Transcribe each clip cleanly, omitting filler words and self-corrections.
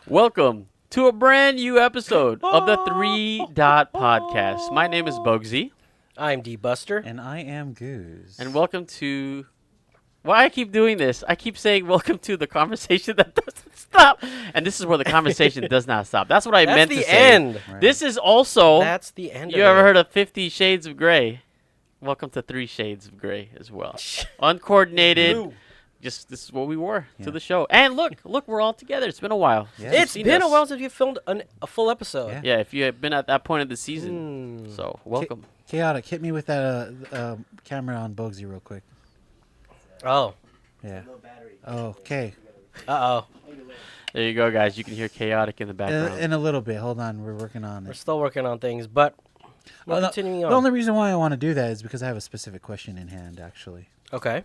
Welcome to a brand new episode of the Three Dot Podcast. My name is Bugsy, I'm D-Buster. And I am Goose. and welcome to. Why I keep doing this? I keep saying welcome to the conversation that doesn't stop, and this is where the conversation does not stop. That's what I That's meant the to say. end. Right. This is also. That's the end You of ever it. heard of 50 Shades of Grey? Welcome to 3 Shades of Grey as well. Uncoordinated. Blue. Just this is what we were Yeah. to the show. And look, we're all together. It's been a while. Yeah. since you've It's seen been a us. while since you filmed a full episode. Yeah. Yeah, if you have been at that point of the season. Hmm. So, welcome. Chaotic, hit me with that camera on Bogsy real quick. Oh. Yeah. Okay. Uh-oh. There you go, guys. You can hear chaotic in the background. In a little bit. Hold on. We're working on We're it. still working on things, but we're Well, continuing on. The only reason why I want to do that is because I have a specific question in hand, actually. Okay.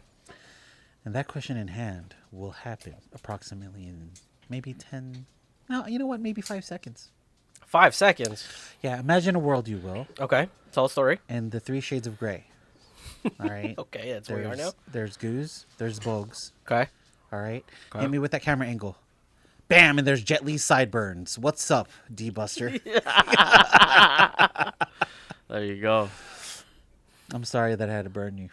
And that question in hand will happen approximately in maybe 10... No, you know what? Maybe 5 seconds. 5 seconds. Yeah, imagine a world, you will, Okay. Tell a story. and the 3 shades of gray. All right? Okay, that's where we are now. There's Goose. There's Bogs. Okay. All right? Okay. Hit me with that camera angle. Bam! And there's Jet Li's sideburns. What's up, D-Buster? There you go. I'm sorry that I had to burn you.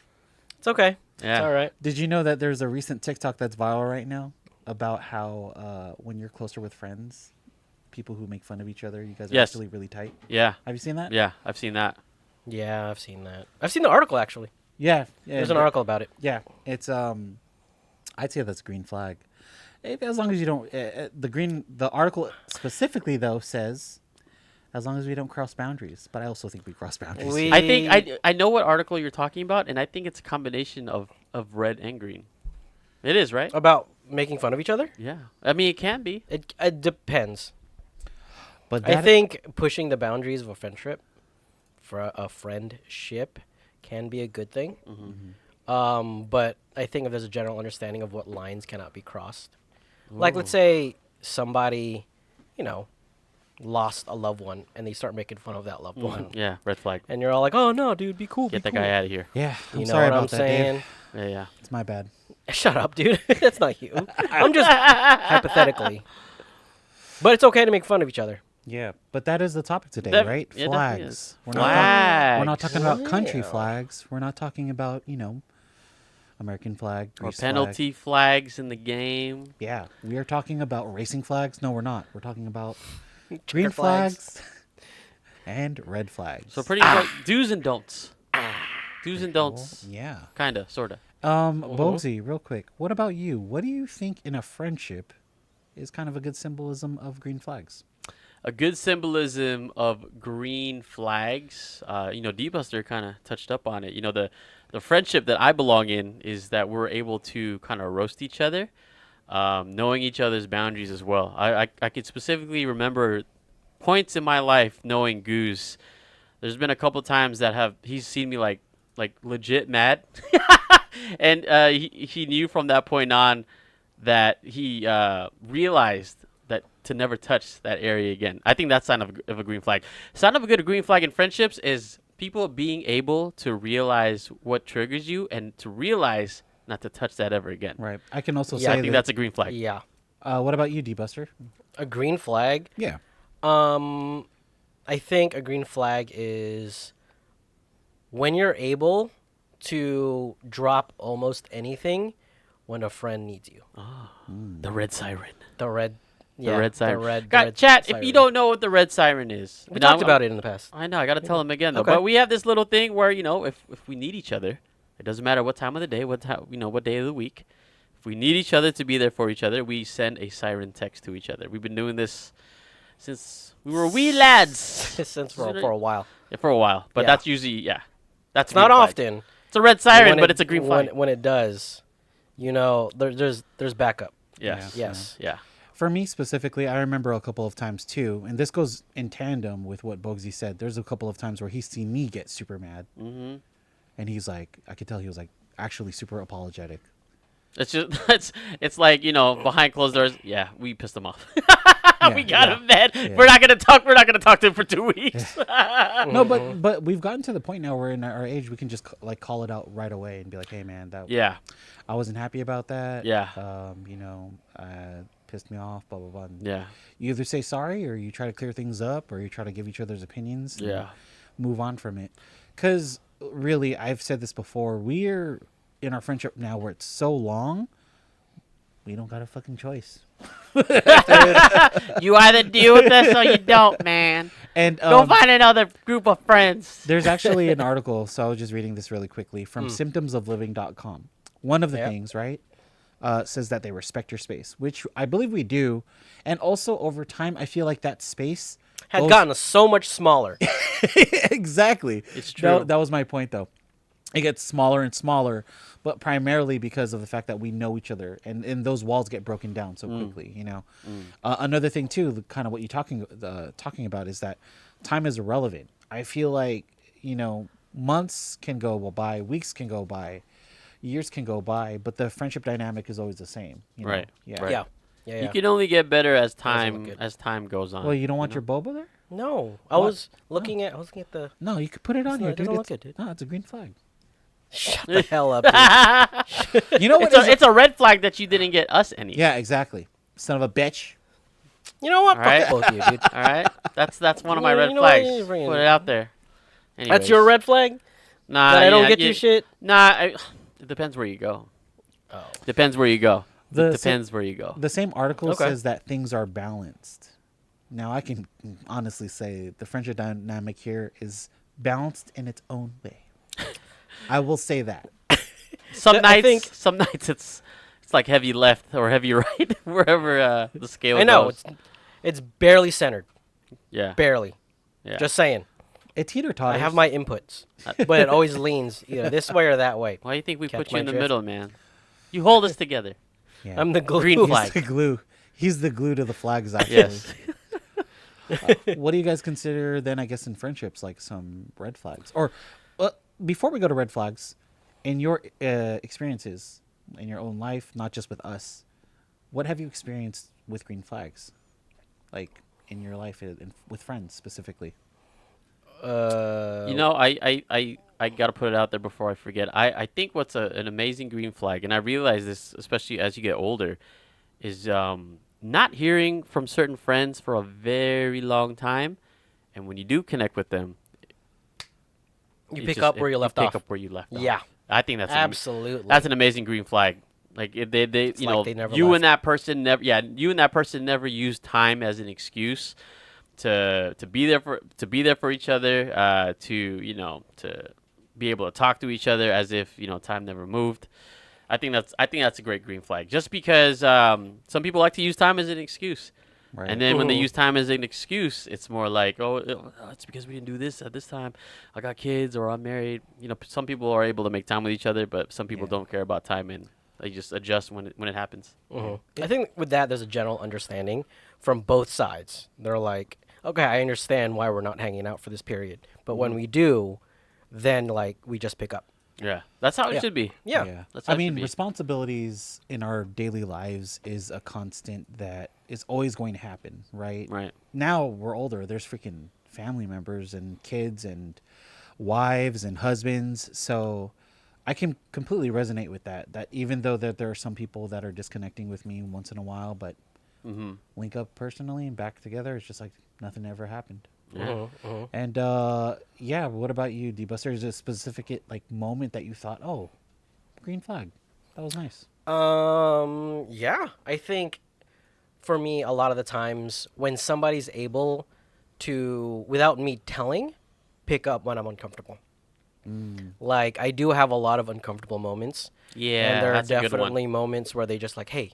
It's okay. Yeah. It's all right. Did you know that there's a recent TikTok that's viral right now about how when you're closer with friends, people who make fun of each other, you guys are Yes. actually really tight? Yeah. Have you seen that? Yeah. I've seen that. Yeah, I've seen that. I've seen the article, actually. Yeah. There's an article about it. Yeah. It's I'd say that's green flag. As long as you don't the article specifically though says as long as we don't cross boundaries, but I also think we cross boundaries. We- I think I know what article you're talking about, and I think it's a combination of red and green. It is, right? About making fun of each other? Yeah. I mean, it can be. It depends. But I that- think pushing the boundaries of a friendship for a friendship can be a good thing. But I think if there's a general understanding of what lines cannot be crossed, like let's say somebody, lost a loved one and they start making fun of that loved one, Yeah. Red flag. and you're all like, "Oh no, dude, be cool." Get be that guy cool." out of here. Yeah, I'm You know sorry what I'm about that, Dave. saying? Yeah. Yeah. It's my bad. Shut up, dude. That's not you. I'm just hypothetically. But it's okay to make fun of each other. Yeah, but that is the topic today, That- right? yeah, it definitely Flags. is. We're not Flags. talking about country Yeah. flags. We're not talking about, American flag, Or Greece penalty flags in the game. flag. Yeah, we are talking about racing flags. No, we're not. We're talking about green Checkered flags. flags and red flags. So pretty much do's and don'ts. Do's and don'ts. Yeah. Kinda, sorta. Bogsy, real quick. What about you? What do you think in a friendship is kind of a good symbolism of green flags? A good symbolism of green flags. D-Buster kind of touched up on it. The friendship that I belong in is that we're able to kind of roast each other, knowing each other's boundaries as well. I could specifically remember points in my life knowing Goose. There's been a couple times that he's seen me like legit mad, and he knew from that point on that he realized that to never touch that area again. I think that's sign of a green flag. Sign of a good green flag in friendships is people being able to realize what triggers you and to realize not to touch that ever again. Right. I can also Yeah, I say think that. that's a green flag. Yeah. What about you, D-Buster? A green flag. Yeah. I think a green flag is when you're able to drop almost anything when a friend needs you. The red siren. The red. Yeah, The red siren. The God, red chat, if siren. you don't know what the red siren is. We talked about it in the past. I know, I got to tell them again though. Okay. But we have this little thing where, if we need each other, it doesn't matter what time of the day, what day of the week. If we need each other to be there for each other, we send a siren text to each other. We've been doing this since we were wee lads. Since for a while. Yeah, for a while. But Yeah. that's usually, that's It's not green flag. often. It's a red siren, when but it- it's a green flag. When it does, there's backup. Yes. Yes. Yeah. For me specifically, I remember a couple of times too, and this goes in tandem with what Bogsy said. There's a couple of times where he's seen me get super mad, Mm-hmm. and he's like, I could tell he was like actually super apologetic. It's just it's like behind closed doors. Yeah, we pissed him off. we got him mad. Yeah. We're not gonna talk to him for 2 weeks. No, but we've gotten to the point now where in our age we can just call it out right away and be like, hey man, that Yeah. I wasn't happy about that. Yeah. pissed me off, blah blah blah. And Yeah. you either say sorry or you try to clear things up or you try to give each other's opinions. And Yeah. move on from it. Because really, I've said this before. We're in our friendship now where it's so long. We don't got a fucking choice. You either deal with this or you don't, man. And Go find another group of friends. there's actually an article, so I was just reading this really quickly from symptomsofliving.com. One of the Yep. things, right, says that they respect your space, which I believe we do. And also over time, I feel like that space Had goes- gotten so much smaller. exactly. It's true. That was my point, though. It gets smaller and smaller, but primarily because of the fact that we know each other, and those walls get broken down so quickly. You know, another thing too, kind of what you're talking about is that time is irrelevant. I feel like months can go by, weeks can go by, years can go by, but the friendship dynamic is always the same. You know? Right. Yeah. Right. Yeah. Yeah. You can only get better as Doesn't look time good. goes on. Well, you don't want your boba there? No, I What? was looking at the. No, you could put it on It's here, not- it dude. doesn't look It's- good, dude. No, it's a green flag. Shut the hell up. Dude. You know what? it's a red flag that you didn't get us any. Yeah, exactly. Son of a bitch. You know what? All right. Fuck both of you, dude. All right. That's one of my You red know what? flags. You bring it Put in. it out there. That's your Anyways. red flag. Nah, That I don't yeah, get yeah, you shit. Nah, it depends where you go. Oh. Depends where you go. The It depends where you go. The same article Okay. says that things are balanced. Now, I can honestly say the friendship dynamic here is balanced in its own way. I will say that. Some I think- nights it's like heavy left or heavy right, wherever the scale I know goes. it's barely centered. Yeah. Barely. Yeah. Just saying. It teeter-totters. I have my inputs, but it always leans either this way or that way. Why do you think we Catch put you my in the drift? middle, man? You hold us together. Yeah. I'm the glue. Green He's flag. the glue. He's the glue to the flags, actually. Yes. What do you guys consider then, I guess, in friendships, like some red flags? Or before we go to red flags, in your experiences in your own life, not just with us, what have you experienced with green flags? Like in your life with friends specifically? You know, I gotta put it out there before I forget. I think what's an amazing green flag, and I realize this especially as you get older, is not hearing from certain friends for a very long time, and when you do connect with them, You it pick just- up where you left pick off. up where you left off. Yeah, I think that's absolutely. that's an amazing green flag. Like if they It's you like know they never you left. and that person never you and that person never used time as an excuse to be there for each other, to be able to talk to each other as if time never moved. I think that's a great green flag. Just because some people like to use time as an excuse. Right. And then when they Mhm. use time as an excuse, it's more like, oh, it's because we didn't do this at this time. I got kids or I'm married. Some people are able to make time with each other, but some people Yeah. don't care about time and they just adjust when it happens. Mhm. I think with that, there's a general understanding from both sides. They're like, okay, I understand why we're not hanging out for this period, but when we do, then like we just pick up. Yeah, that's how it Yeah. should be. Yeah. That's how I it should mean, be. responsibilities in our daily lives is a constant that is always going to happen, right? Right. Now we're older. There's freaking family members and kids and wives and husbands. So I can completely resonate with that. That even though that there are some people that are disconnecting with me once in a while, but Mm-hmm. link up personally and back together, it's just like nothing ever happened. Yeah. Mhm, mhm. And yeah, what about you, D-Buster? Is there a specific moment that you thought, oh, green flag, that was nice? Yeah, I think for me, a lot of the times when somebody's able to, without me telling, pick up when I'm uncomfortable. Like I do have a lot of uncomfortable moments. Yeah, And there are that's a good one. definitely moments where they just like, hey,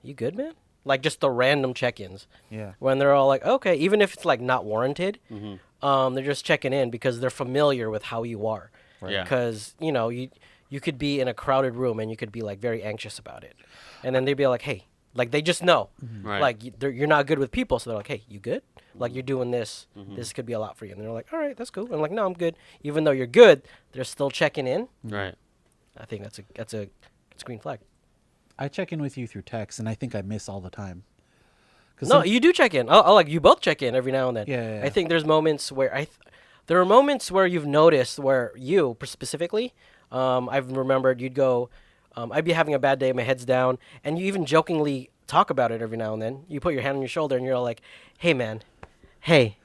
you good, man? Like just the random check-ins Yeah. when they're all like, okay, even if it's like not warranted, Mm-hmm. they're just checking in because they're familiar with how you are. Right. Yeah. Because you could be in a crowded room and you could be like very anxious about it, and then they'd be like, hey, like they just know, Right. like you're not good with people, so they're like, hey, you good? Like you're doing this. Mm-hmm. This could be a lot for you, and they're like, all right, that's cool. And I'm like, no, I'm good. Even though you're good, they're still checking in. Right. I think that's a green flag. I check in with you through text, and I think I miss all the time. 'Cause No, some- you do check in. I'll like you both check in every now and then. Yeah, yeah, I think there's moments where there are moments where you've noticed where you specifically, I've remembered you'd go, I'd be having a bad day, my head's down, and you even jokingly talk about it every now and then. You put your hand on your shoulder and you're all like, "Hey, man, hey,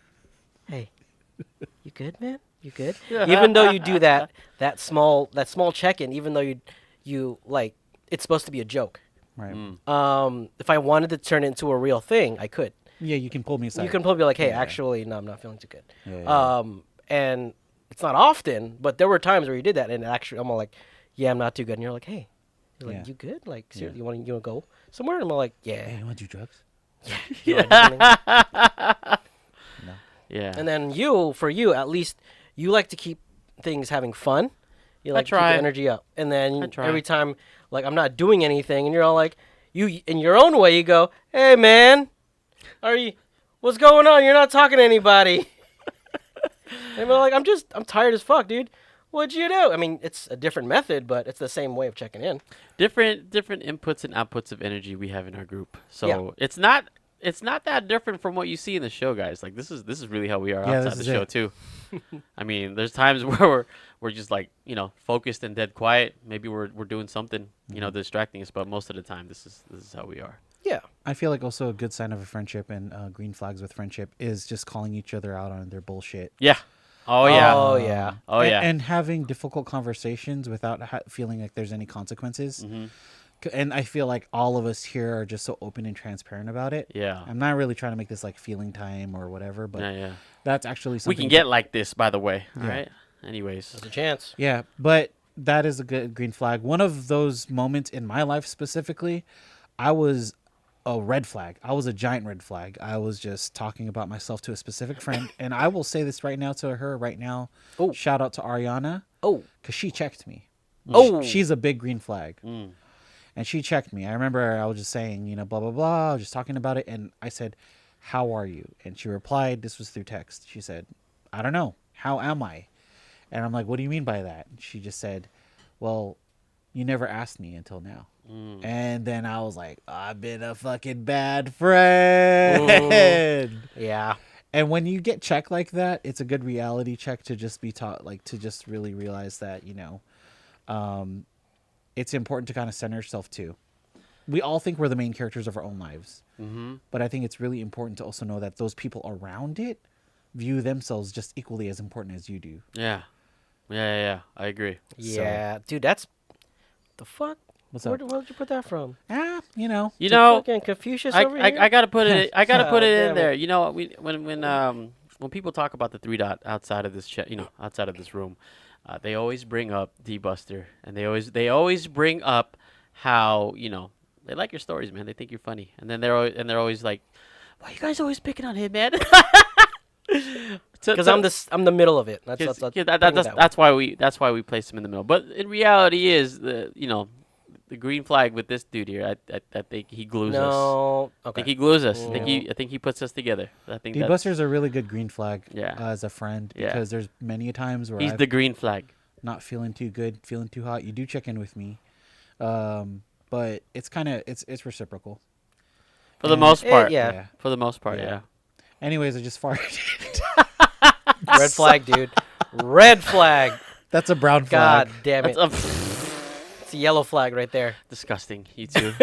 you good, man? You good?" Even though you do that small check-in, even though you like it's supposed to be a joke. Right. If I wanted to turn it into a real thing, I could. Yeah, you can pull me aside. You can probably be like, "Hey, Yeah. actually, no, I'm not feeling too good." Yeah. And it's not often, but there were times where you did that, and actually, I'm all like, "Yeah, I'm not too good," and you're like, "Hey, you're like, Yeah. you good? Like, Yeah. seriously, you want to go somewhere?" And I'm all like, "Yeah." Hey, you want to do drugs? You wanna do something? No. Yeah. And then for you, at least, you like to keep things having fun. You like to keep try. the energy up. And I then try. every time, like, I'm not doing anything, and you're all like, you in your own way, you go, "Hey, man, what's going on? You're not talking to anybody." And we're like, I'm tired as fuck, dude. What'd you do? I mean, it's a different method, but it's the same way of checking in. Different inputs and outputs of energy we have in our group. So Yeah. it's not that different from what you see in the show, guys. Like this is really how we are Yeah, outside this the is show it. too. I mean, there's times where we're just like, focused and dead quiet. Maybe we're doing something, distracting us, but most of the time this is how we are. Yeah. I feel like also a good sign of a friendship and green flags with friendship is just calling each other out on their bullshit. Yeah. Oh yeah. Oh, yeah. Oh yeah. And having difficult conversations without feeling like there's any consequences. Mm-hmm. And I feel like all of us here are just so open and transparent about it. Yeah. I'm not really trying to make this like feeling time or whatever, but Yeah. that's actually We something. can get like this, by the way. All Yeah. right. Anyways. There's a chance. Yeah, but that is a good green flag. One of those moments in my life specifically, I was a red flag. I was a giant red flag. I was just talking about myself to a specific friend, and I will say this right now to her right now. Oh. Shout out to Ariana, Oh. because she checked me. Oh. She's a big green flag. Mm. And she checked me. I remember I was just saying, blah, blah, blah. I was just talking about it. And I said, "How are you?" And she replied, this was through text. She said, "I don't know. How am I?" And I'm like, "What do you mean by that?" And she just said, "Well, you never asked me until now." And then I was like, "I've been a fucking bad friend." Yeah. And when you get checked like that, it's a good reality check to just be taught, like to just really realize that, it's important to kind of center yourself too. We all think we're the main characters of our own lives. Mm-hmm. But I think it's really important to also know that those people around it view themselves just equally as important as you do. Yeah. Yeah. I agree. Yeah. Dude, that's the fuck? What's Where up? did you put that from? You know, Fucking Confucius I, over I, here? I gotta put it. I gotta put God it damn in it. there. You know, when people talk about the three dot outside of this outside of this room, they always bring up D-Buster, and they always bring up how they like your stories, man. They think you're funny, and then they're always like, "Why you guys always picking on him, man?" Because I'm the middle of it. That's why we place him in the middle. But in reality, is the green flag with this dude here. I think he glues us. No. I Okay. think he glues us. No. I think he puts us together. I think that's, D-Buster's a really good green flag Yeah. as a friend Yeah. because there's many a times where he's I'm the green flag. not feeling too good, feeling too hot. You do check in with me. But it's kind of, it's reciprocal. For the And- most part. yeah. For the most part, Yeah. yeah. Anyways, I just farted. Red flag, dude. Red flag. That's a brown flag. God damn it. It's a yellow flag right there. Disgusting. You two.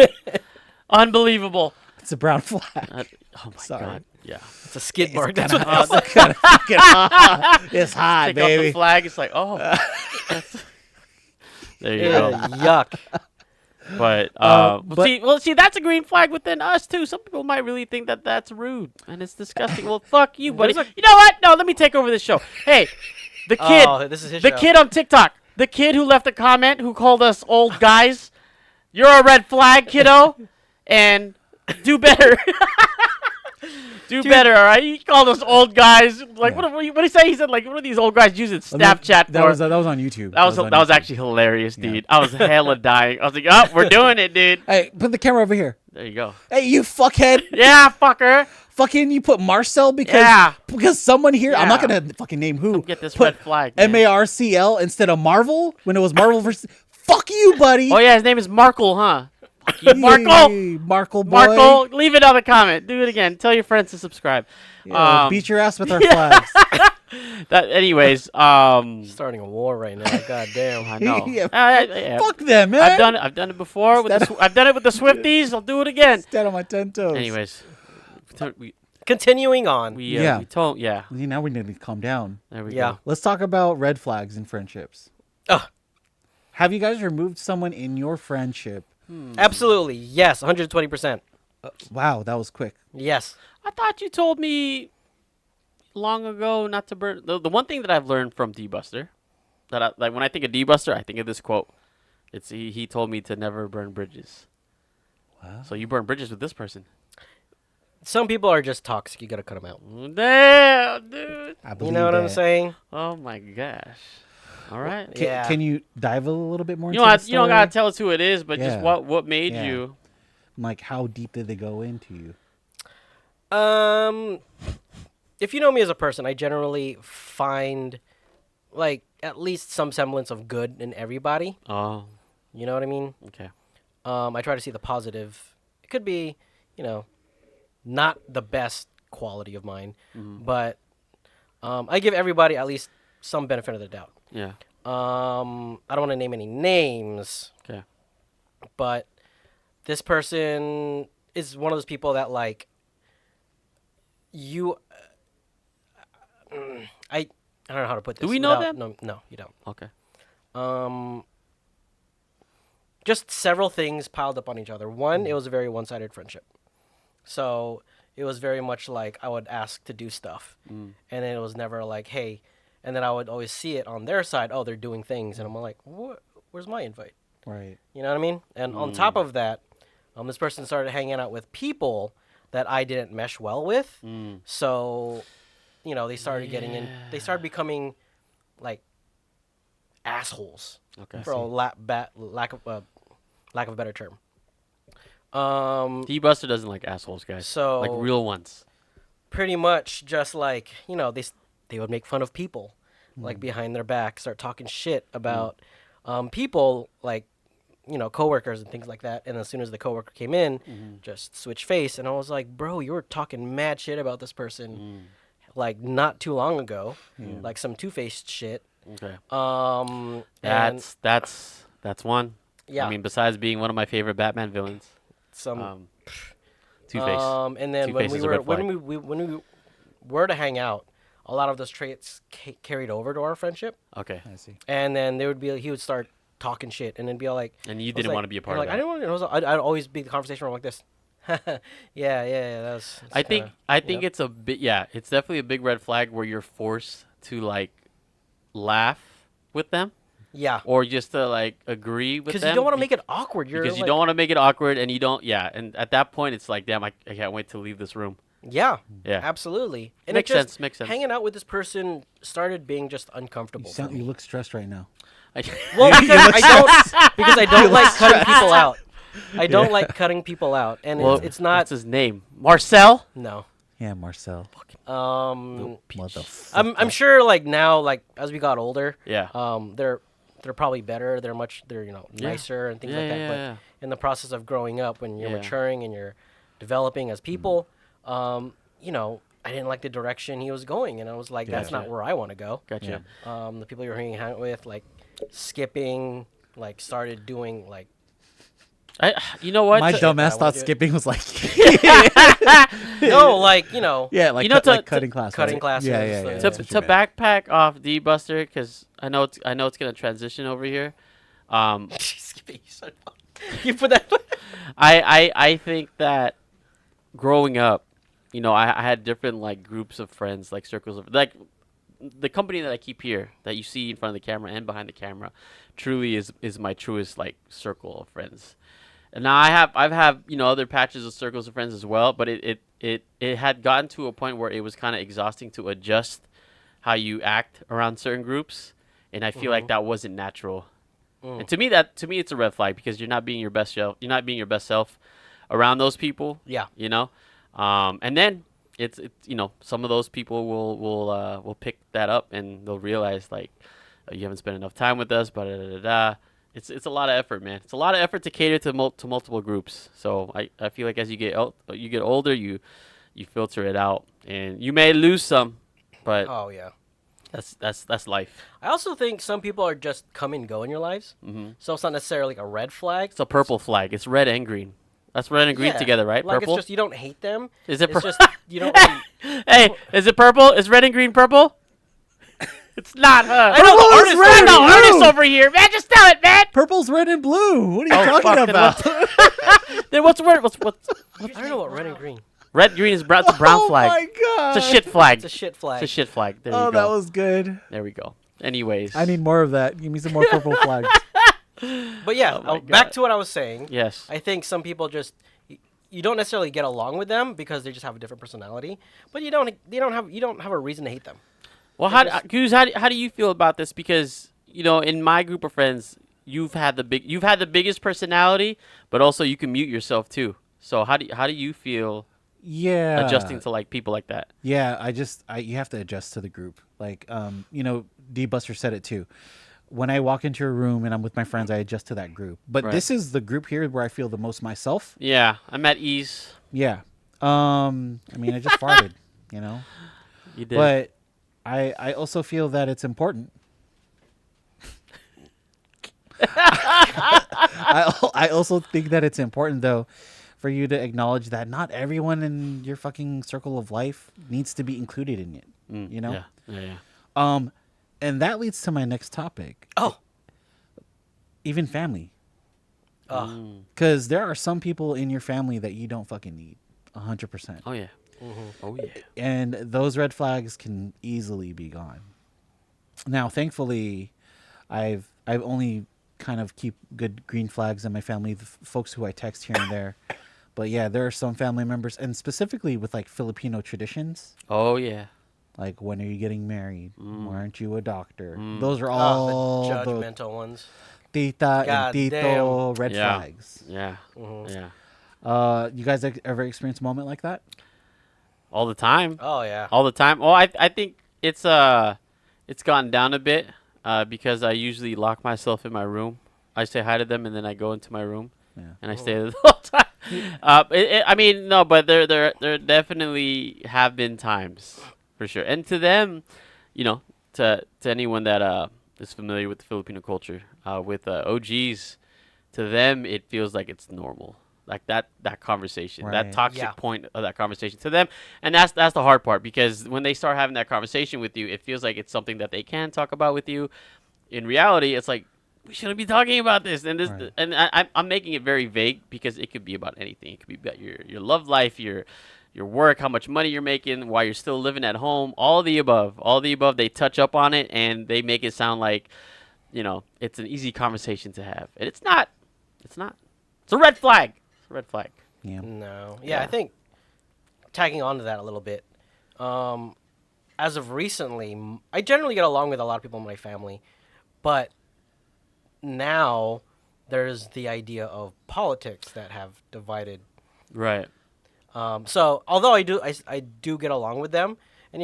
Unbelievable. It's a brown flag. Oh my Sorry. god. Yeah. It's a skid mark. It's That's what kinda hot. It's kinda fucking hot. It's hot, Take off the baby. flag. It's like, oh. There you go. Yuck. But, but- see, that's a green flag within us too. Some people might really think that that's rude and it's disgusting. Well, fuck you, buddy. You know what? No, let me take over this show. Hey, the kid, Oh, this is his the show. kid on TikTok, the kid who left a comment who called us old guys. You're a red flag, kiddo, and do better. Do better, all right? He called us old guys. Like, Yeah. what did he say? He said, like, what are these old guys using Snapchat That for? was on YouTube. That was on that was YouTube. actually hilarious, Yeah. dude. I was hella dying. I was like, oh, we're doing it, dude. Hey, put the camera over here. There you go. Hey, you fuckhead. Yeah, fucker. Fucking you put Marcel because Yeah. someone here, I'm not Yeah. gonna fucking name who. Come get this put red flag, man. MARCL instead of Marvel when it was Marvel versus. Fuck you, buddy. Oh yeah, his name is Markle, huh? Fuck you, Markle. Yay, Markle boy. Markle, leave it on the comment. Do it again. Tell your friends to subscribe. Yeah, beat your ass with our flags. Anyways, Starting a war right now. God damn. I know. Yeah, Yeah. fuck them, man. I've done it before. I've done it with the Swifties. I'll do it again. Stand on my 10 toes. Anyways, we Continuing on. Yeah. we told yeah. Now we need to calm down. There we Yeah. go. Let's talk about red flags in friendships. Ugh. Have you guys removed someone in your friendship? Absolutely. Yes. 120%. Wow, that was quick. Yes. I thought you told me long ago not to burn. The one thing that I've learned from D-Buster, like when I think of D-Buster, I think of this quote. It's he told me to never burn bridges. Wow. So you burn bridges with this person. Some people are just toxic. You gotta cut them out. Damn, dude. I You believe know what I'm that. saying? Oh my gosh. All right. Yeah. Can you dive a little bit more You into don't, the you don't story? gotta tell us who it is, but just Yeah. what made Yeah. you. Like, how deep did they go into you? If you know me as a person, I generally find like at least some semblance of good in everybody. Oh, You know what I mean? okay. I try to see the positive. It could be, not the best quality of mine, but I give everybody at least some benefit of the doubt. Yeah. I don't want to name any names, Okay. but this person is one of those people that like you. I don't know how to put this. Do we know without- them? No, you don't. Okay. Just several things piled up on each other. One, it was a very one-sided friendship. So it was very much like I would ask to do stuff, and then it was never like, hey, and then I would always see it on their side. Oh, they're doing things, and I'm like, what? Where's my invite? Right. You know what I mean? And on top of that, this person started hanging out with people that I didn't mesh well with. So, they started getting in. They started becoming like assholes, Okay. for a lack of a better term. D-Buster doesn't like assholes, guys. So like real ones. pretty much just like they would make fun of people like behind their back, start talking shit about people like coworkers and things like that. And as soon as the coworker came in, just switch face, and I was like, bro, you were talking mad shit about this person like not too long ago, like some two-faced shit. Okay. And That's one. Yeah. I mean, besides being one of my favorite Batman villains, some Two-Face. and then when Two-Face we is a were red flag. when we were to hang out, a lot of those traits carried over to our friendship. Okay. I see. And then he would start talking shit, and then be all like, And you I was didn't like- want to be a part and of like, that. I didn't want to. I'd always be the conversation where I'm like this. yeah. That's I think yep. it's a bit. Yeah, it's definitely a big red flag where you're forced to like laugh with them yeah, or just to like agree with because them. you don't want to make it awkward. You're because you like- don't want to make it awkward, and you don't. Yeah, and at that point, it's like, damn, I can't wait to leave this room. Yeah, Yeah. absolutely. And Makes it just, sense, makes sense. Hanging out with this person started being just uncomfortable. for me. You look stressed right now. Well, because I don't like cutting people out. I don't Yeah. like cutting people out, and Well, it's not. What's his name? Marcel. No. Yeah, Marcel. I'm sure like now, like as we got older, Yeah. they're probably better. They're Yeah. nicer and things like Yeah, that. yeah, But yeah. in the process of growing up, when you're Yeah. maturing and you're developing as people, I didn't like the direction he was going, and I was like, that's not Gotcha. where I want to go. Gotcha. The people you're hanging out with, like skipping, like started doing like You know what? My I dumbass wanna thought do it. skipping was like, no, like yeah, like, You know, like to- cutting classes. cutting right? classes, Yeah, yeah, like- yeah. to that's what to you meant. backpack off D-Buster, because I know it's gonna transition over here. skipping. You put that. I think that growing up, I had different like groups of friends, like circles of like the company that I keep here that you see in front of the camera and behind the camera, truly is my truest like circle of friends. And now I've had other patches of circles of friends as well, but it had gotten to a point where it was kind of exhausting to adjust how you act around certain groups, and I feel like that wasn't natural. And to me it's a red flag because you're not being your best self. You're not being your best self around those people. Yeah. And then it's some of those people will pick that up and they'll realize like, oh, you haven't spent enough time with us. It's a lot of effort, man. It's a lot of effort to cater to multiple groups. So I feel like as you get older, you filter it out, and you may lose some, but Oh yeah. That's life. I also think some people are just come and go in your lives, so it's not necessarily like a red flag. It's a purple flag. It's red and green. That's red and green Yeah, together, right? Like Purple. it's just you don't hate them. Is it It's pur- just you don't. Really, Hey, is it purple? Is red and green purple? It's not, huh? I know the Purple is artist. red I'm and the already- blue. artist over here, man. Just tell it, man. Purple's red and blue. What are you Oh, talking fuck, about? Then what's the word? What's I don't know what red and green. red, green is brown. It's a brown Oh flag. my god. It's a shit flag. It's a shit flag. It's a shit flag. There Oh, you go. that was good. There we go. Anyways, I need more of that. Give me some more purple flags. But yeah, Oh my back God. to what I was saying. yes. I think some people just you don't necessarily get along with them because they just have a different personality, but you don't have a reason to hate them. Well, Goose, how do you feel about this? Because in my group of friends, you've had the biggest personality, but also you can mute yourself too. So how do you feel Yeah. adjusting to like people like that? Yeah, you have to adjust to the group. Like, D Buster said it too. When I walk into a room and I'm with my friends, I adjust to that group. But Right. this is the group here where I feel the most myself. Yeah, I'm at ease. Yeah. I mean, I just farted, you know. You did. But I also feel that it's important. I also think that it's important though for you to acknowledge that not everyone in your fucking circle of life needs to be included in it. You know? Yeah. And that leads to my next topic. Oh, Even family. Mm. Because there are some people in your family that you don't fucking need. 100%. Oh yeah. Oh yeah. And those red flags can easily be gone. Now, thankfully, I've only kind of keep good green flags in my family, the folks who I text here and there. But yeah, there are some family members, and specifically with like Filipino traditions, Oh yeah. like when are you getting married? Why aren't you a doctor? Mm. Those are all the the judgmental ones. tita God and tito red Yeah. flags. Yeah. Mhm. Yeah. You guys ever experienced a moment like that? All the time. Oh yeah. All the time. Well, I think it's gone down a bit because I usually lock myself in my room. I say hi to them and then I go into my room Yeah. and I stay there the whole time. I mean, no, but there definitely have been times for sure. And to them, to anyone that is familiar with the Filipino culture, with OGs, to them it feels like it's normal. Like that conversation, that Right. toxic Yeah. point of that conversation to them, and that's the hard part because when they start having that conversation with you, it feels like it's something that they can talk about with you. In reality, it's like we shouldn't be talking about this, and this, Right. and I'm making it very vague because it could be about anything. It could be about your love life, your work, how much money you're making, why you're still living at home, all the above. All the above. They touch up on it and they make it sound like, it's an easy conversation to have, and it's not. It's not. It's a red flag. It's a red flag. Yeah. No. Yeah. Yeah, I think tagging on to that a little bit. As of recently, I generally get along with a lot of people in my family, but now there's the idea of politics that have divided. Right. So although I do get along with them, and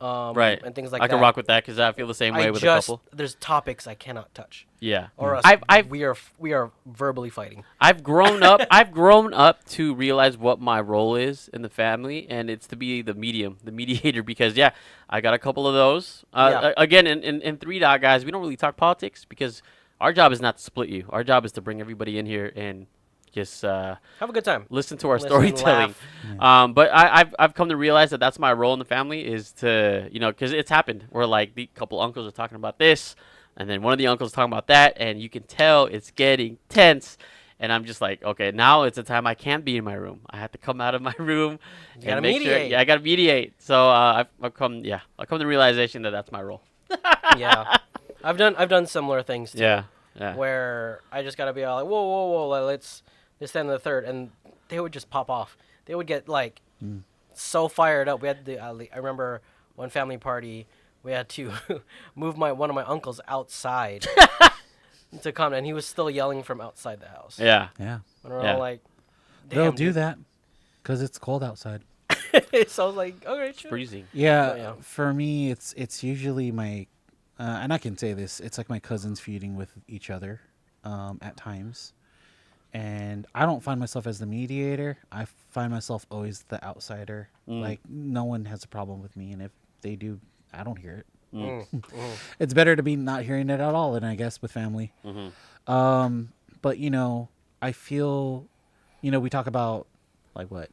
Right. and things like I that. can rock with that because I feel the same way with a couple. There's topics I cannot touch, Yeah. or else I've we are verbally fighting. I've grown up. I've grown up to realize what my role is in the family, and it's to be the mediator. Because I got a couple of those. Yeah. Again, in Three Dot Guys, we don't really talk politics because our job is not to split you. Our job is to bring everybody in here and just Have a good time. listen to our Listen, storytelling. laugh. But I've come to realize that that's my role in the family is to because it's happened where like the couple uncles are talking about this, and then one of the uncles is talking about that, and you can tell it's getting tense. And I'm just like, okay, now it's a time I can't be in my room. I have to come out of my room You gotta and make sure. mediate. Yeah, I gotta mediate. So I've come to the realization that that's my role. Yeah, I've done similar things too. Yeah, yeah. Where I just gotta be all like, whoa, let's this, then, the third, and they would just pop off. They would get like so fired up. We had I remember one family party, we had to move one of my uncles outside to come, and he was still yelling from outside the house. Yeah. Yeah. And we're Yeah. all like, They'll damn, do dude. that because it's cold outside. So I was like, okay, sure. Freezing. Yeah, yeah. for me, it's usually my, and I can say this, it's like my cousins feuding with each other, at times, and I don't find myself as the mediator. I find myself always the outsider. Like no one has a problem with me, and if they do, I don't hear it. It's better to be not hearing it at all, than I guess with family. But I feel, we talk about like what,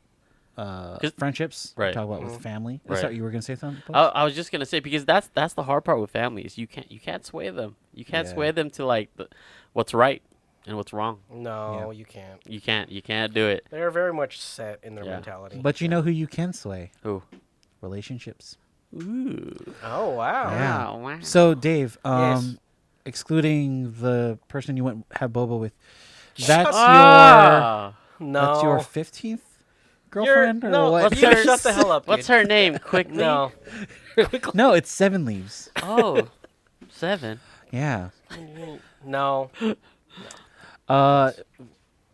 'Cause- friendships. right. We talk about with family. Right. Sorry, you were gonna say something? I was just gonna say, because that's the hard part with families. You can't sway them. You can't Yeah. sway them to like what's right and what's wrong. No, you can't. You can't do it. They're very much set in their Yeah. mentality. But you know who you can sway? Who? Relationships. Ooh. Oh wow. Yeah. Wow. So Dave, Yes. excluding the person you went have boba with, Shut that's Ah. No. that's your 15th girlfriend or no, what? What's you her- shut the hell up. What's dude. her name? Quickly. No. No, it's 7 leaves. Oh, 7. Yeah. No.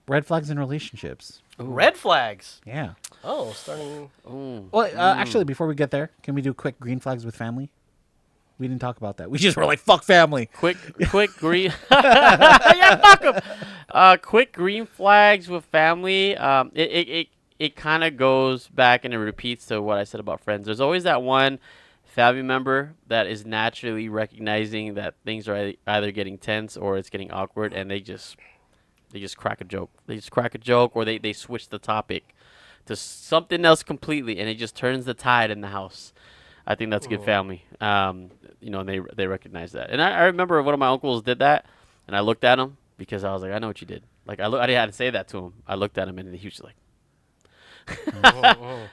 Red flags in relationships. Red flags. Yeah. Oh, starting. Ooh. Well, actually, before we get there, can we do quick green flags with family? We didn't talk about that. We just were like, fuck family. Quick green. Yeah, fuck 'em. Quick green flags with family. It kind of goes back and it repeats to what I said about friends. There's always that one family member that is naturally recognizing that things are either getting tense or it's getting awkward, and they just crack a joke. They just crack a joke, or they switch the topic to something else completely, and it just turns the tide in the house. I think that's good family. And they recognize that. And I remember one of my uncles did that, and I looked at him because I was like, I know what you did. Like I didn't have to say that to him. I looked at him, and he was just like,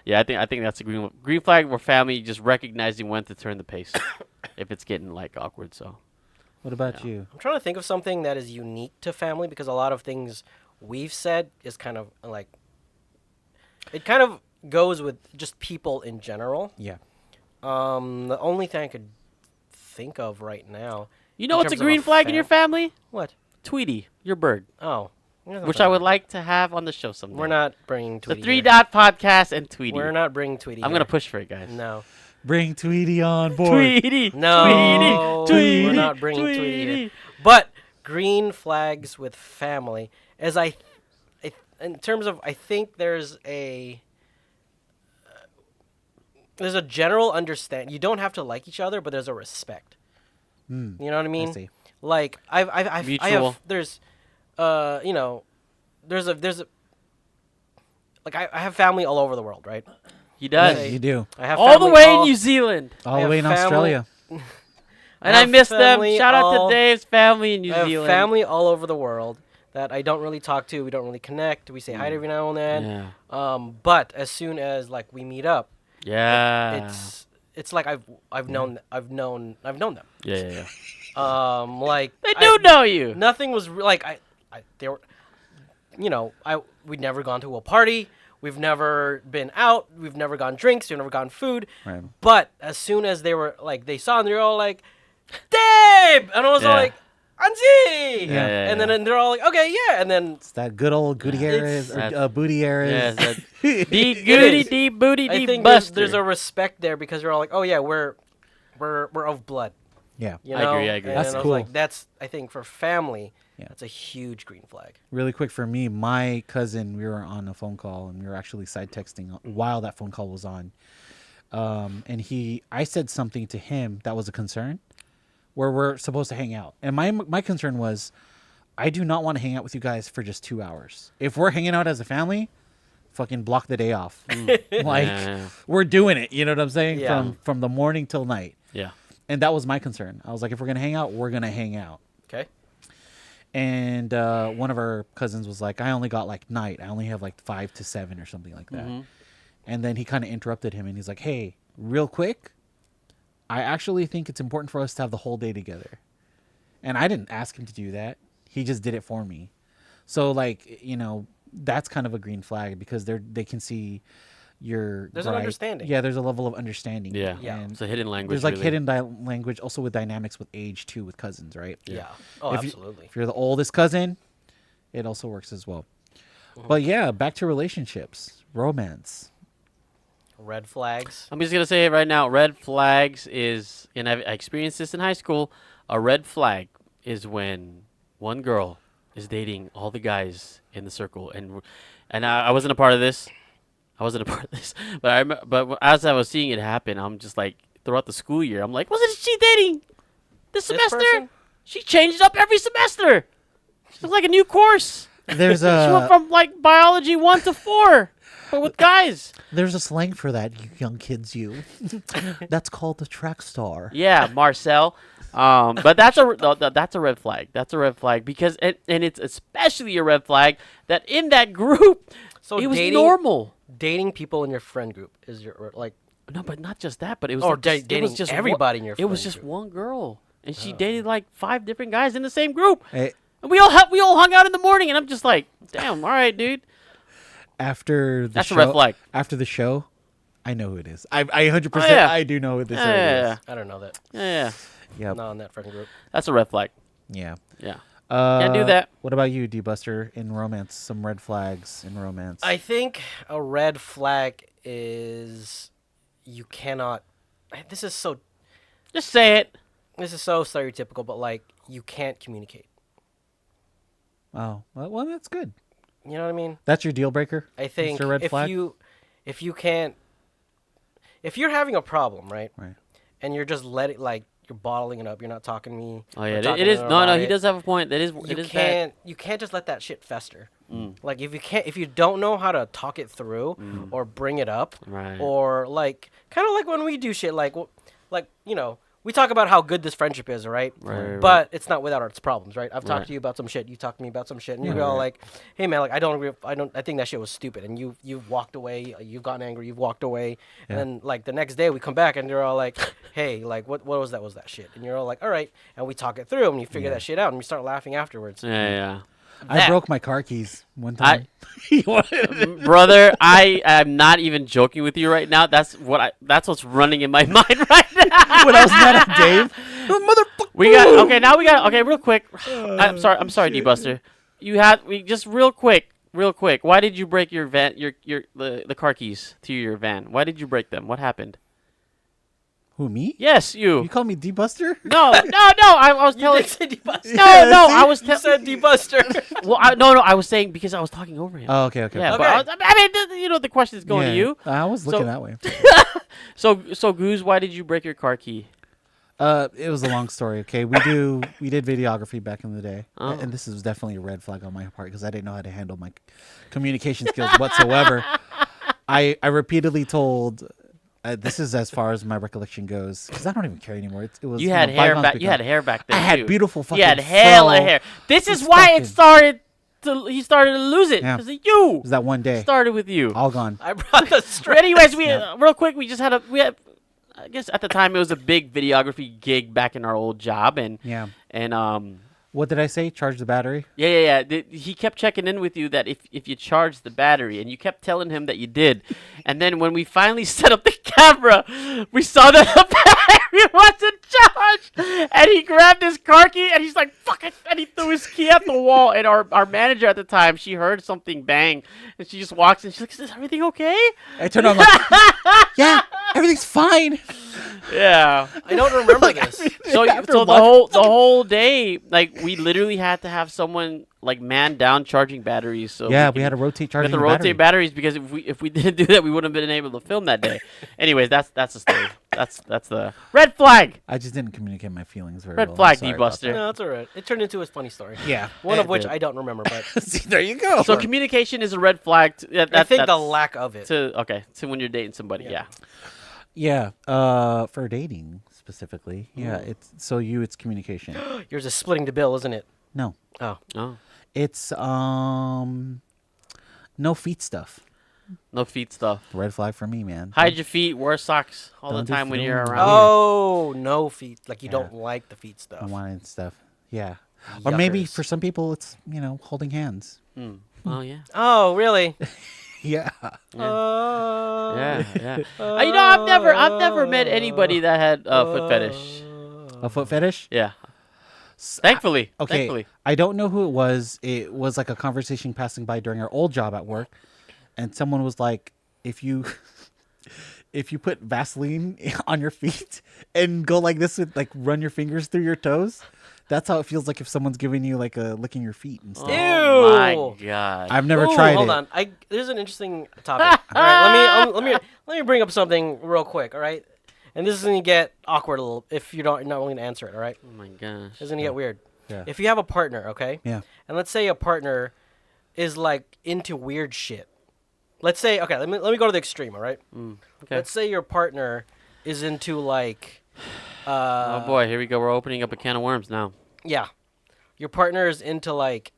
yeah. I think that's a green flag where family just recognizing when to turn the pace if it's getting like awkward. So What about you? I'm trying to think of something that is unique to family, because a lot of things we've said is kind of like. It kind of goes with just people in general. Yeah. The only thing I could think of right now. you know In what's a terms of green flag in your family? What? Tweety, your bird, Oh. which I would like to have on the show someday. We're not bringing the Tweety. 3 here. Dot Podcast and Tweety. We're not bringing Tweety. I'm here. gonna push for it, guys. No. Bring Tweety on board. Tweety. No. Tweety. We're not bringing Tweety here. But green flags with family, as in terms of, I think there's a general understand. You don't have to like each other, but there's a respect. You know what I mean? see. Like I Mutual. have there's there's a like I have family all over the world, right? He does. Yeah, you do. I have All the family way in New Zealand. All I the have way in family- Australia. And I have miss them. family Shout out all- to Dave's family in New I have Zealand. family all over the world that I don't really talk to. We don't really connect. We say hi to every now and then. Yeah. But as soon as like we meet up, Yeah. it's like I've known them. Yeah. Like They do know you. nothing was like they were, we'd never gone to a party. We've never been out. We've never gone drinks. We've never gone food. Right. But as soon as they were like, they saw, and they're all like, Dave! And I was all Yeah. like, Anji! Yeah. And then they're all like, okay, yeah. And then It's that good old Gutierrez, It's- booty Yeah. Ares. Deep goody, is. deep booty, I deep think buster. there's a respect there, because they're all like, oh yeah, we're of blood. Yeah. You I know? agree, I agree. And That's I was cool. like, I think for family, Yeah. that's a huge green flag. Really quick for me, my cousin, we were on a phone call and we were actually side texting while that phone call was on. And I said something to him that was a concern, where we're supposed to hang out. And my concern was, I do not want to hang out with you guys for just 2 hours. If we're hanging out as a family, fucking block the day off. Like, Yeah. we're doing it. You know what I'm saying? Yeah. From the morning till night. Yeah. And that was my concern. I was like, if we're going to hang out, we're going to hang out. Okay. And one of our cousins was like, I only got like night. I only have like 5 to 7 or something like that. And then he kind of interrupted him and he's like, hey, real quick, I actually think it's important for us to have the whole day together. And I didn't ask him to do that. He just did it for me. So like, that's kind of a green flag, because they can see your There's an understanding. Yeah, there's a level of understanding. Yeah. Yeah. And It's a hidden language. there's like really. hidden language also with dynamics with age too, with cousins, right? Yeah. Oh, If absolutely. If you're the oldest cousin, it also works as well. But yeah, back to relationships, romance. Red flags. I'm just gonna say it right now. Red flags is, and I experienced this in high school. A red flag is when one girl is dating all the guys in the circle, and I wasn't a part of this. But but as I was seeing it happen, I'm just like throughout the school year. I'm like, wasn't she dating this semester? person? She changed up every semester. She's like a new course. There's She went a from like biology 1 to 4, but with guys. there's a slang for that, you young kids. That's called the track star. Yeah, Marcel. But that's a red flag. That's a red flag because and it's especially a red flag that in that group So it was dating, normal. dating people in your friend group is your like, No, but not just that. But it was or like just, it dating was just everybody in your. It was friend just group. one girl, and she dated like 5 different guys in the same group. Hey, And we all hung out in the morning, and I'm just like, damn, all right, dude. after the That's show, a red flag. After the show, I know who it is. I 100%. Oh, yeah. I do know who this Yeah, is. I don't know that. yeah, Yep. Not in that friend group. that's a red flag. Yeah. Yeah. Can't do that. What about you, D-Buster, in romance? Some red flags in romance. I think a red flag is you cannot. This is so. Just say it. This is so stereotypical, but like you can't communicate. Oh, well, that's good. You know what I mean? That's your deal breaker? I think Mr. Red if Flag? if you can't, if you're having a problem, right, Right. and you're just letting like you're bottling it up, you're not talking to me. Oh or yeah, talking it to is. them No, about he it, does have a point. It is. You It is bad. can't. You can't just let that shit fester. Mm. Like if you don't know how to talk it through or bring it up, Right. or like kind of like when we do shit like you know. We talk about how good this friendship is, right? Right, But it's not without its problems, right? I've Right. talked to you about some shit. You talked to me about some shit, and you Right, go right. like, "Hey, man, like I don't agree. I think that shit was stupid." And you've walked away. You've gotten angry. You've walked away. And then like the next day we come back and you're all like, "Hey, like what was that? Was that shit?" And you're all like, "All right." And we talk it through and you figure that shit out and we start laughing afterwards. Yeah, yeah. I That- broke my car keys one time. Brother, I am not even joking with you right now. That's what's running in my mind right now. When I was mad at Dave, motherfucker. Now we got real quick. I'm sorry, D-Buster. We just real quick. Why did you break your van the car keys to your van? Why did you break them? What happened? Who, me? Yes, you. You call me D-Buster? No. I was You telling did say debuster. No, I was You said debuster. Well, I was saying because I was talking over him. Oh, okay. Yeah, Okay. but I mean, the question is going to you. I was looking So- that way. So Goose, why did you break your car key? It was a long story. Okay, we did videography back in the day, Oh. and this is definitely a red flag on my part because I didn't know how to handle my communication skills whatsoever. I repeatedly told. This is as far as my recollection goes because I don't even care anymore. It was You had know, hair bygones back. be You had gone. hair back then. I had too. beautiful fucking. You had hella fro. hair. This is It's why fucking- it started. He started to lose it Yeah. because of you. It was that one day, Started with you. all gone. I brought the But stress. anyways, we Yeah. real quick. We just had I guess at the time it was a big videography gig back in our old job, and Yeah. and What did I say? Charge the battery. yeah. He kept checking in with you that if you charged the battery, and you kept telling him that you did, and then when we finally set up the camera, we saw that the battery wasn't charged, and he grabbed his car key and he's like, "Fuck it!" and he threw his key at the wall. And our manager at the time, she heard something bang, and she just walks in. She's like, "Is everything okay?" I turned on like, yeah, everything's fine. Yeah. I don't remember this. So After so the lunch- whole day, like we literally had to have someone like man down charging batteries. So Yeah, we we had to rotate we had charging to the rotate battery. batteries because if we didn't do that, we wouldn't have been able to film that day. Anyways, that's the story. That's the red flag. I just didn't communicate my feelings very Red well. I'm flag, sorry about D-Buster. No, it's all right. It turned into a funny story. that. Yeah. One of It which did. I don't remember, but See, there you go. So communication is a red flag. I think the that's lack of it. to when you're dating somebody. Yeah. Yeah, for dating specifically. Yeah, it's communication. Yours is splitting the bill, isn't it? No, Oh, Oh, it's no feet stuff. no feet stuff. Red flag for me, man. Hide your feet. Wear socks all the Don't do time when film. you're around. oh, no feet. Like you Yeah. don't like the feet I stuff. wanted stuff. Yeah, or maybe Yuckers. for some people it's holding hands. Hmm. Oh yeah. Oh, really? Yeah. Yeah, yeah. I've never met anybody that had a foot fetish. A foot fetish? Yeah. Thankfully. Okay. Thankfully. I don't know who it was. It was like a conversation passing by during our old job at work, and someone was like, "If you if you put Vaseline on your feet and go like this with like run your fingers through your toes, that's how it feels like if someone's giving you like a licking your feet and stuff." Oh my Ew. god. I've never Ooh, tried hold it. on. There's an interesting topic. All right, let me bring up something real quick. All right, and this is gonna get awkward a little if you're not willing to answer it. All right, Oh my gosh. this is gonna get weird. Yeah. If you have a partner, okay, Yeah. and let's say a partner is like into weird shit. Let's say, okay, let me go to the extreme. All right, Okay. let's say your partner is into like, Oh boy, here we go. We're opening up a can of worms now. yeah, your partner is into like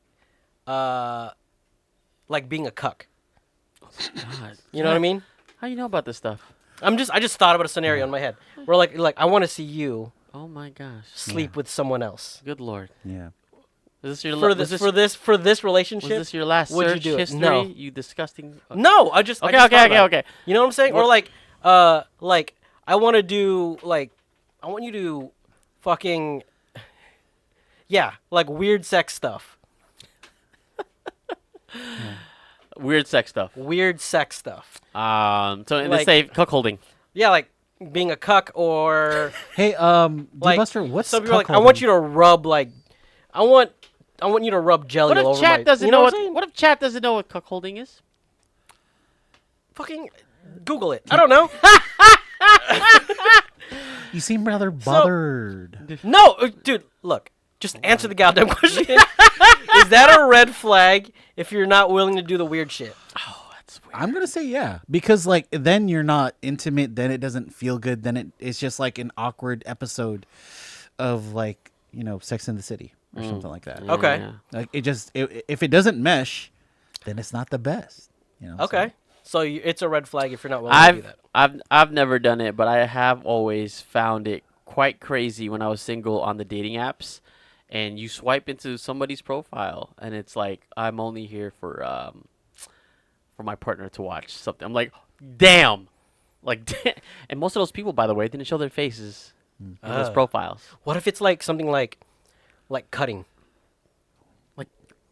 being a cuck. God. You know what I mean? How you know about this stuff? I just thought about a scenario in my head where like I want to see you Oh my gosh. sleep with someone else. Good lord. Yeah. Is this your For was this this, for this for this was relationship? this your last would you search do it? history? No. You disgusting. No, I just Okay, I just okay, thought okay, about it. okay. You know what I'm saying? Or What- like I want to do like I want you to fucking yeah, like weird sex stuff. Weird sex stuff. Weird sex stuff. So in Like- this say cuckolding. Yeah, like being a cuck or Hey, like Buster, what's some people are like I want cuckolding? you to rub like I want you to rub jelly What all if over my chat doesn't you know know what? I'm saying? What if chat doesn't know what cuckolding is? Fucking Google it. I don't know. You seem rather bothered. No, dude, look. Just answer the goddamn question. Is that a red flag if you're not willing to do the weird shit? Oh, that's weird. I'm gonna say yeah, because like then you're not intimate. Then it doesn't feel good. Then it's just like an awkward episode of like Sex in the City or something like that. Okay. Yeah. Like if it doesn't mesh, then it's not the best. Okay. So it's a red flag if you're not willing to do that. I've never done it, but I have always found it quite crazy when I was single on the dating apps, and you swipe into somebody's profile, and it's like I'm only here for my partner to watch something. I'm like, damn, like, and most of those people, by the way, didn't show their faces in those profiles. What if it's like something like cutting?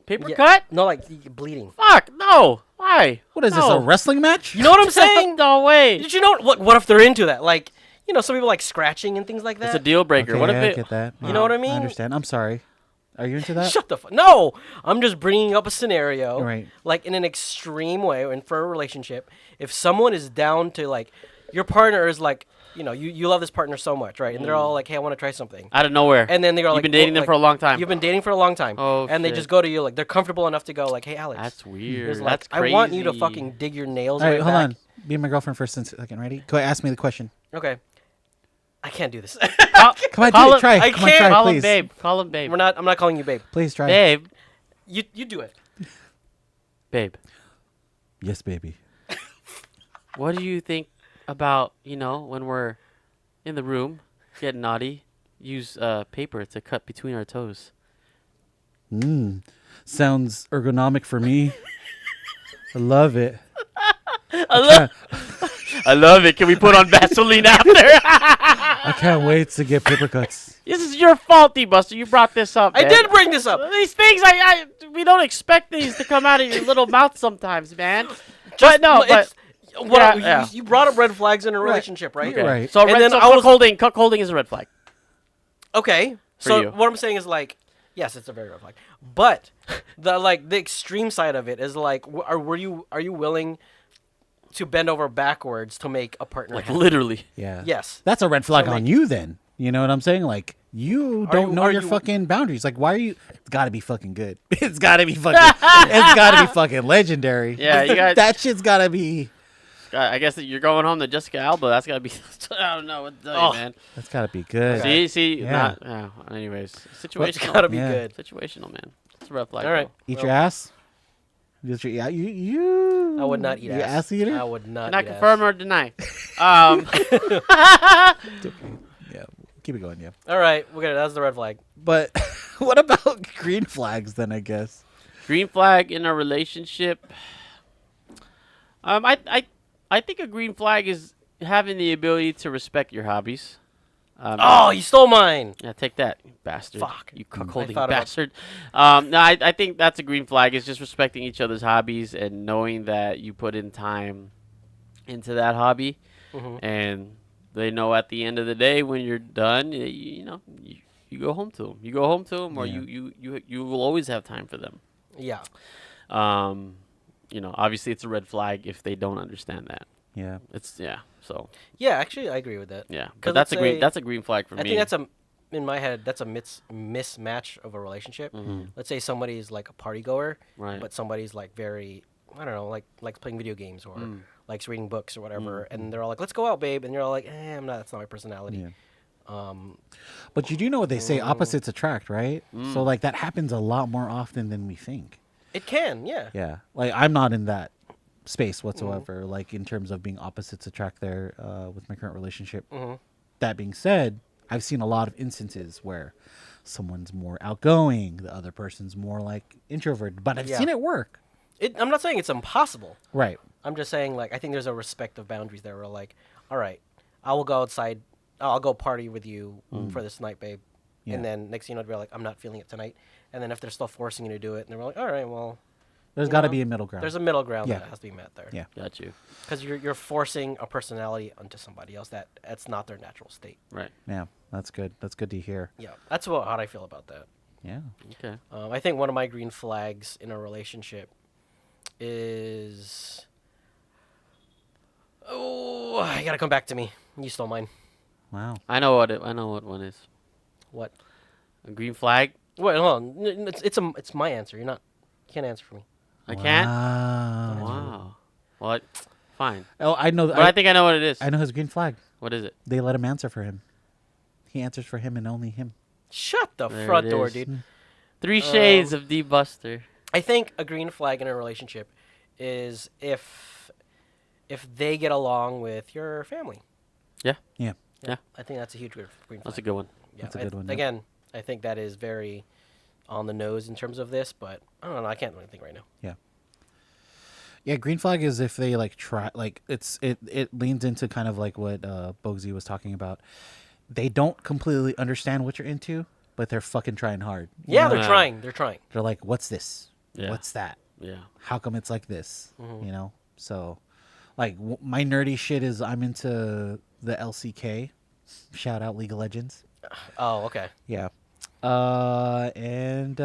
Paper Yeah. cut? No, like bleeding. Fuck no. Why? What is this, No. a wrestling match? You know what I'm saying? No way. Did you know what if they're into that? Like, some people like scratching and things like that. It's a deal breaker. Okay, What if I it? get that. You know what I mean? I understand. I'm sorry. Are you into that? Shut the fuck. No, I'm just bringing up a scenario, Right. like in an extreme way, and for a relationship, if someone is down to like, your partner is like, you love this partner so much, right? And they're all like, hey, I want to try something, Out of nowhere. and then they're You've like, been dating well, them for a long time. You've been dating for a long time, Oh, and they shit. just go to you like they're comfortable enough to go like, hey, Alex, That's weird. Here's, like, That's crazy. I want you to fucking dig your nails. All right, hold back. on. Be my girlfriend for a second. Ready? Go ahead, ask me the question. Okay, I can't do this. Come on, Call do him- it. Try. I Come on, can't. try, Call him please. babe. Call him babe. I'm not calling you babe. Please try. Babe. You do it. Babe. Yes, baby. What do you think about, when we're in the room, getting naughty, use paper to cut between our toes? Sounds ergonomic for me. I love it. I love it. Can we put on Vaseline after? I can't wait to get paper cuts. This is your fault, D-Buster. You brought this up, I man. did bring this up. These things, we don't expect these to come out of your little mouth sometimes, man. But no, It's- but what yeah. you brought up red flags in a relationship, right? okay. Right. So, And then so I was- cuckolding is a red flag. Okay. For So you. what I'm saying is like, yes, it's a very red flag. But the extreme side of it is like, are you willing to bend over backwards to make a partner Like happy? literally. Yeah. Yes. That's a red flag So, on like- you then. You know what I'm saying? Like, you don't know are your you- fucking boundaries. Like, why are you... It's got to be fucking good. It's got to be fucking... it's got to be fucking legendary. Yeah, you guys- That shit's got to be... I guess that you're going home to Jessica Alba. That's gotta be. I don't know what to tell you, man. That's got to be good. See, Yeah. anyways, It's situational. gotta be Yeah. good. Situational, man. It's a red flag. All right. Eat Well, your ass? Yeah, you... I would not eat You ass. ass eater? I would not. Can I eat confirm ass. or deny? Yeah, keep it going, yeah. All right, we're good. That's the red flag. But what about green flags then, I guess? Green flag in a relationship. I think a green flag is having the ability to respect your hobbies. Oh, you stole mine. Yeah, take that, you bastard. Fuck. You I cuckolding thought about- bastard. No, I think that's a green flag. Is just respecting each other's hobbies and knowing that you put in time into that hobby, and they know at the end of the day when you're done, you go home to them. You go home to them, or Yeah. you will always have time for them. Yeah. Obviously it's a red flag if they don't understand that. Yeah. It's So Yeah, actually, I agree with that. yeah, 'Cause but that's let's a green say- that's a green flag for I me. think that's in my head, that's a mismatch of a relationship. Mhm. Let's say somebody's like a party goer, Right. but somebody's like very, I don't know, like likes playing video games or Mm. likes reading books or whatever, and they're all like, "Let's go out, babe," and you're all like, I'm not. That's not my personality. Yeah. Um, But you do know what they say, opposites attract, right? Mm. So like that happens a lot more often than we think. it can, yeah. Yeah. Like I'm not in that space whatsoever, like in terms of being opposites attract there with my current relationship. Mm-hmm. That being said, I've seen a lot of instances where someone's more outgoing, the other person's more like introverted, but I've Yeah. seen it work. I'm not saying it's impossible. Right. I'm just saying, like, I think there's a respect of boundaries there. Where like, all right, I will go outside. I'll go party with you for this night, babe. Yeah. And then next thing you know, I'd be like, I'm not feeling it tonight. And then if they're still forcing you to do it, and they're like, all right, well, There's you got to know, be a middle ground. there's a middle ground Yeah. that has to be met there. Yeah. Got you. Because you're forcing a personality onto somebody else that's not their natural state. Right. Yeah. That's good. That's good to hear. Yeah, that's how I feel about that. Yeah. Okay. I think one of my green flags in a relationship is. Oh, I gotta come back to me. You stole mine. Wow. I know what one is. What? A green flag. Wait, hold on. It's my answer. You can't answer for me. I can't. Wow. Wow. Well, fine. Oh, I know. But I think I know what it is. I know his green flag. What is it? They let him answer for him. He answers for him and only him. Shut the There front it door, is. dude. 3 Shades of D Buster. I think a green flag in a relationship is if they get along with your family. Yeah. Yeah. Yeah. I think that's a huge green flag. That's a good one. Yeah, That's a good one, yeah. Again, I think that is very on the nose in terms of this, but I don't know. I can't really think right now. Yeah. Yeah, green flag is if they like try, like it leans into kind of like what Bogsy was talking about. They don't completely understand what you're into, but they're fucking trying hard. You Yeah, know? they're Yeah. trying. They're trying. They're like, what's this? Yeah. What's that? Yeah. How come it's like this? Mhm. You know? So, like, my nerdy shit is I'm into the LCK. Shout out League of Legends. Oh, okay. Yeah. And,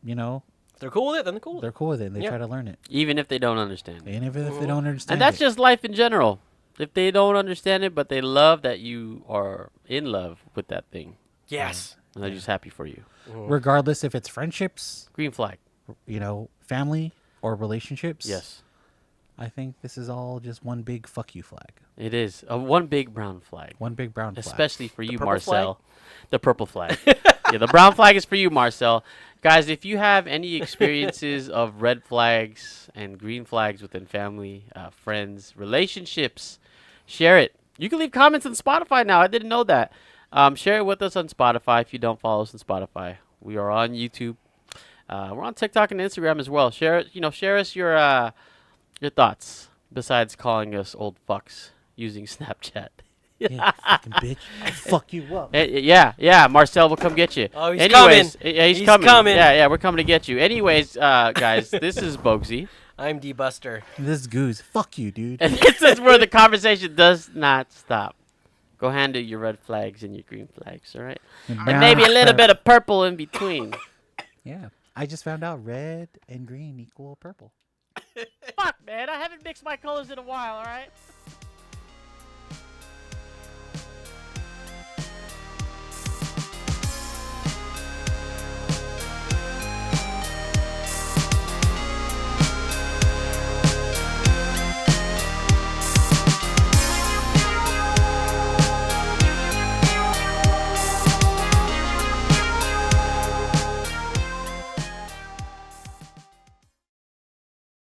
you know, If they're cool with it, then they're cool with they're it. cool with it. And they Yeah. try to learn it. Even if they don't understand it. And if they don't understand And that's it. just life in general. If they don't understand it, but they love that you are in love with that thing, Yes. and they're just happy for you. Regardless if it's friendships, Green flag. you know, family, or relationships. Yes, I think this is all just one big fuck you flag. it is. One big brown flag. One big brown flag. Especially for you, purple Marcel. The purple flag. Yeah, the brown flag is for you, Marcel. Guys, if you have any experiences of red flags and green flags within family, friends, relationships, share it. You can leave comments on Spotify now. I didn't know that. Share it with us on Spotify if you don't follow us on Spotify. We are on YouTube. We're on TikTok and Instagram as well. Share it. Share us your thoughts. Besides calling us old fucks using Snapchat. Yeah, you fucking bitch. I'll fuck you up. Yeah, Marcel will come get you. Oh, he's Anyways, coming. Yeah, he's He's coming. coming. Yeah, we're coming to get you. Anyways, guys, this is Bogsy. I'm D-Buster. This is Goose. Fuck you, dude. And this is where the conversation does not stop. Go handle your red flags and your green flags, all right? And maybe a little bit of purple in between. Yeah. I just found out red and green equal purple. Fuck, man. I haven't mixed my colors in a while, all right?